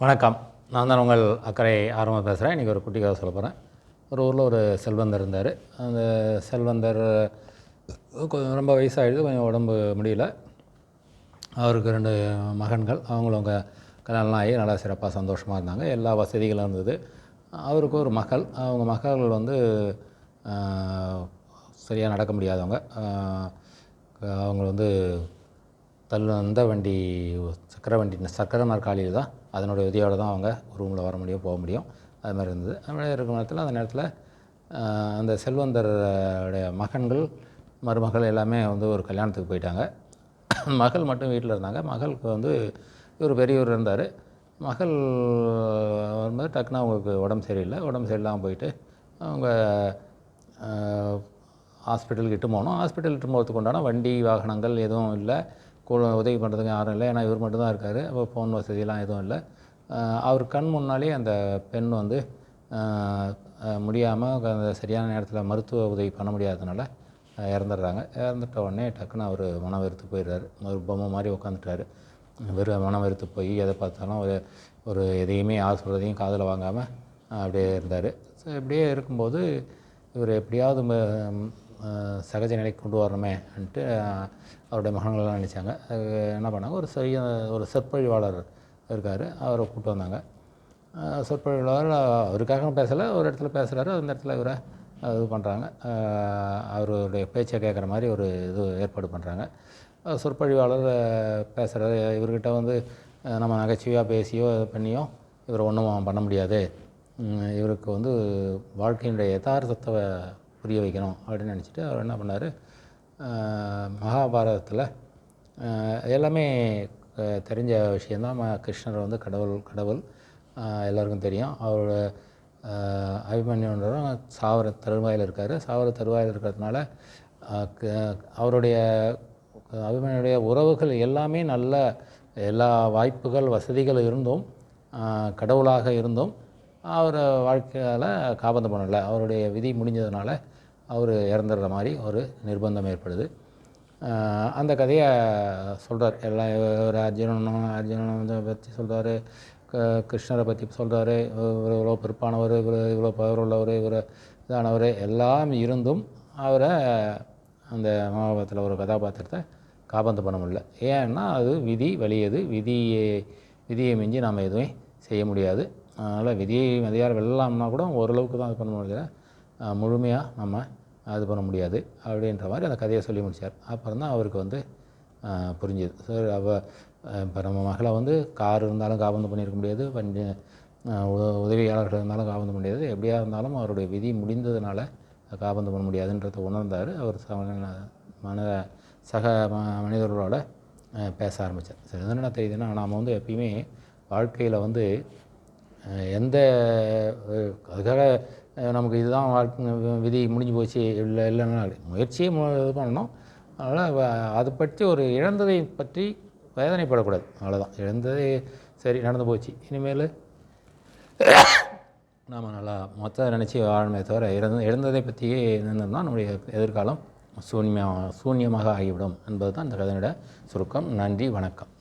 வணக்கம். நான் தான் உங்கள் அக்கறை ஆர்வமாக பேசுகிறேன். இன்றைக்கி ஒரு குட்டி கதை சொல்ல போகிறேன். ஒரு ஊரில் ஒரு செல்வந்தர் இருந்தார். அந்த செல்வந்தர் கொஞ்சம் ரொம்ப வயசாகிடுது, கொஞ்சம் உடம்பு முடியல. அவருக்கு 2 மகன்கள். அவங்களும் கல்யாணம் ஆகி நல்லா சிறப்பாக சந்தோஷமாக இருந்தாங்க. எல்லா வசதிகளும் இருந்தது. அவருக்கு ஒரு மகள். அவங்க மகள் வந்து சரியாக நடக்க முடியாதவங்க. அவங்க வந்து அந்த வண்டி சக்கர நாற்காலியில் தான், அதனுடைய உதவியோடு தான் அவங்க ரூமில் வர முடியும், போக முடியும். அது மாதிரி இருந்தது. அது மாதிரி இருக்கிற நேரத்தில் அந்த நேரத்தில் அந்த செல்வந்தருடைய மகன்கள், மருமகள் எல்லாமே வந்து ஒரு கல்யாணத்துக்கு போயிட்டாங்க. மகள் மட்டும் வீட்டில் இருந்தாங்க. மகளுக்கு வந்து இவர் பெரியவர் இருந்தார். மகள் வரும்போது டக்குன்னு அவங்களுக்கு உடம்பு சரியில்லாமல் போயிட்டு அவங்க ஹாஸ்பிட்டலுக்கு இட்டு போனோம். ஹாஸ்பிட்டல் இட்டு போகிறதுக்கு உண்டான வண்டி வாகனங்கள் எதுவும் இல்லை. உதவி பண்ணுறதுக்கு யாரும் இல்லை. ஏன்னா இவர் மட்டும்தான் இருக்கார். அப்போ ஃபோன் வசதியெலாம் எதுவும் இல்லை. அவர் கண் முன்னாலே அந்த பெண் வந்து முடியாமல் அந்த சரியான நேரத்தில் மருத்துவ உதவி பண்ண முடியாததுனால இறந்துடுறாங்க. இறந்துட்ட உடனே டக்குன்னு அவர் மனம் வெறுத்து போயிடுறாரு. ஒரு பொம்மை மாதிரி உட்காந்துட்டார். மனம் வெறுத்து போய் எதை பார்த்தாலும் ஒரு எதையுமே யார் சொல்கிறதையும் காதில் வாங்காமல் அப்படியே இருந்தார். ஸோ இப்படியே இருக்கும்போது இவர் எப்படியாவது சகஜ நிலைக்கு கொண்டு வரணுமேன்ட்டு அவருடைய மகன்கள்லாம் நினச்சாங்க. என்ன பண்ணாங்க, ஒரு சொற்பொழிவாளர் இருக்கார், அவரை கூப்பிட்டு வந்தாங்க. சொற்பொழிவாளர் அவருக்காக பேசலை, ஒரு இடத்துல பேசுகிறாரு. அந்த இடத்துல இவரை இது பண்ணுறாங்க. அவருடைய பேச்சை கேட்குற மாதிரி ஒரு இது ஏற்பாடு பண்ணுறாங்க. சொற்பொழிவாளர் பேசுகிறாரு. இவர்கிட்ட வந்து நம்ம நகைச்சுவையாக பேசியோ இது பண்ணியோ இவரை ஒன்றும் பண்ண முடியாது. இவருக்கு வந்து வாழ்க்கையினுடைய யதார்த்தத்தை புரிய வைக்கணும் அப்படின்னு நினச்சிட்டு அவர் என்ன பண்ணார், மகாபாரதத்தில் எல்லாமே தெரிஞ்ச விஷயந்தான். கிருஷ்ணர் வந்து கடவுள் எல்லாருக்கும் தெரியும். அவரோட அபிமன்யுன்றவரும் சாவர தருவாயில் இருக்கார். சாவர தருவாயில் இருக்கிறதுனால அவருடைய அபிமன்யுடைய உறவுகள் எல்லாமே நல்ல எல்லா வாய்ப்புகள் வசதிகள் இருந்தும் கடவுளாக இருந்தும் அவர் வாழ்க்கையால் காபந்து பண்ணலை. அவருடைய விதி முடிஞ்சதுனால அவர் இறந்துடுற மாதிரி ஒரு நிர்பந்தம் ஏற்படுது. அந்த கதையை சொல்கிறார். எல்லாம் ஒரு அர்ஜுனனை பற்றி சொல்கிறாரு, கிருஷ்ணரை பற்றி சொல்கிறாரு. இவர் இவ்வளோ பொறுப்பானவர், இவ்வளோ பவர் உள்ளவர், இவர் இதானவர் எல்லாம் இருந்தும் அவரை அந்த மகாபாரதத்தில் ஒரு கதாபாத்திரத்தை காபந்து பண்ண முடியல. ஏன்னா அது விதி வலியது. விதியை மிஞ்சி நாம் எதுவும் செய்ய முடியாது. அதனால் விதியை மதியார் வெல்லலாம்னா கூட ஓரளவுக்கு தான் அது பண்ண முடியாது, முழுமையாக நம்ம அது பண்ண முடியாது அப்படின்ற மாதிரி அந்த கதையை சொல்லி முடித்தார். அப்புறம் தான் அவருக்கு வந்து புரிஞ்சுது. சார் இப்போ நம்ம மகளை வந்து கார் இருந்தாலும் காபந்து பண்ணியிருக்க முடியாது, உதவியாளர்கள் இருந்தாலும் காபந்து முடியாது, எப்படியா இருந்தாலும் அவருடைய விதி முடிந்ததுனால காபந்து பண்ண முடியாதுன்றதை உணர்ந்தார். அவர் சக மனிதர்களோட பேச ஆரம்பித்தார். சரி, என்ன தெரியுதுன்னா, நாம் வந்து எப்பயுமே வாழ்க்கையில் வந்து அதுக்காக நமக்கு இதுதான் விதி முடிஞ்சு போச்சு இல்லைன்னா முயற்சியே இது பண்ணணும். அதனால் அதை பற்றி ஒரு இழந்ததை பற்றி வேதனைப்படக்கூடாது. அவ்வளோதான். இழந்ததே சரி, நடந்து போச்சு, இனிமேல் நாம் நல்லா நினச்சி வாழணுமே தவிர இழந்ததை பற்றியே இருந்தோம்னா நம்முடைய எதிர்காலம் சூன்யமாக ஆகிவிடும் என்பது தான் இந்த கதையோட சுருக்கம். நன்றி, வணக்கம்.